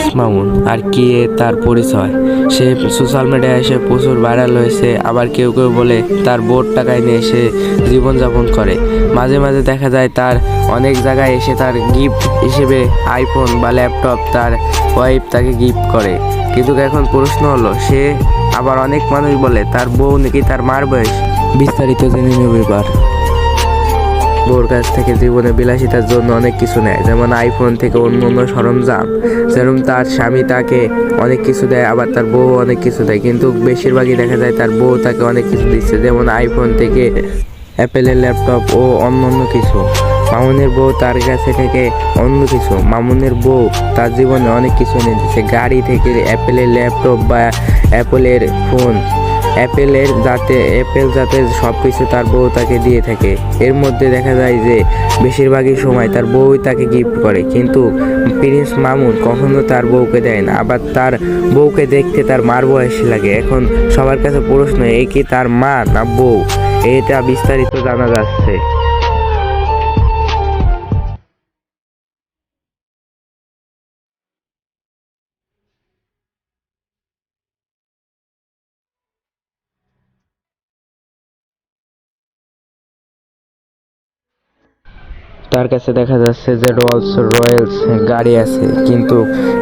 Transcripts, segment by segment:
Prince Mamun আর কি তার পরিচয়। সে সোশ্যাল মিডিয়ায় এসে প্রচুর ভাইরাল হয়েছে। আবার কেউ কেউ বলে তার বোর টাকায় নিয়ে সে জীবনযাপন করে। মাঝে মাঝে দেখা যায় তার অনেক জায়গায় এসে তার গিফট হিসেবে আইফোন বা ল্যাপটপ তার ওয়াইফ তাকে গিফট করে। কিন্তু এখন প্রশ্ন হলো, সে আবার অনেক মানুষ বলে তার বউ নাকি তার মার বয়স। বিস্তারিত জেনে নেব এবার। বউর কাছ থেকে জীবনে বিলাসিতার জন্য অনেক কিছু নেয়, যেমন আইফোন থেকে অন্য অন্য সরঞ্জাম। যেরকম তার স্বামী তাকে অনেক কিছু দেয়, আবার তার বউ অনেক কিছু দেয়, কিন্তু বেশিরভাগই দেখা যায় তার বউ তাকে অনেক কিছু দিচ্ছে, যেমন আইফোন থেকে অ্যাপেলের ল্যাপটপ ও অন্য অন্য কিছু। মামুনের বউ তার কাছে থেকে অন্য কিছু। মামুনের বউ তার জীবনে অনেক কিছু এনে দিচ্ছে, গাড়ি থেকে অ্যাপেলের ল্যাপটপ বা অ্যাপেলের ফোন। অ্যাপেল যাতে সব কিছু তার বউ তাকে দিয়ে থাকে। এর মধ্যে দেখা যায় যে বেশিরভাগই সময় তার বউই তাকে গিফট করে, কিন্তু প্রিন্স মামুন কখনো তার বউকে দেয় না। আবার তার বউকে দেখতে তার মার বয়সী লাগে। এখন সবার কাছে প্রশ্ন, এই কি তার মা না বউ? এটা বিস্তারিত জানা যাচ্ছে। তার কাছে দেখা যাচ্ছে যে রোলস রয়েলস গাড়ি আছে, কিন্তু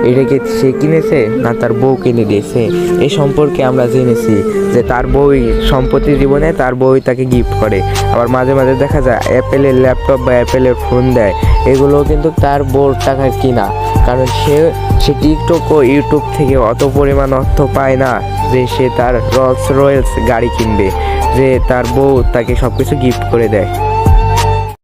এটা কি সে কিনেছে না তার বউ কিনে দিয়েছে? এই সম্পর্কে আমরা জেনেছি যে তার বউই সম্প্রতি জীবনে তার বউই তাকে গিফট করে। আবার মাঝে মাঝে দেখা যায় অ্যাপেলের ল্যাপটপ বা অ্যাপেলের ফোন দেয়, এগুলোও কিন্তু তার বউর টাকায় কিনা। কারণ সে টিকটক ও ইউটিউব থেকে অত পরিমাণ অর্থ পায় না যে সে তার রোলস রয়েলস গাড়ি কিনবে, যে তার বউ তাকে সব কিছু গিফট করে দেয়।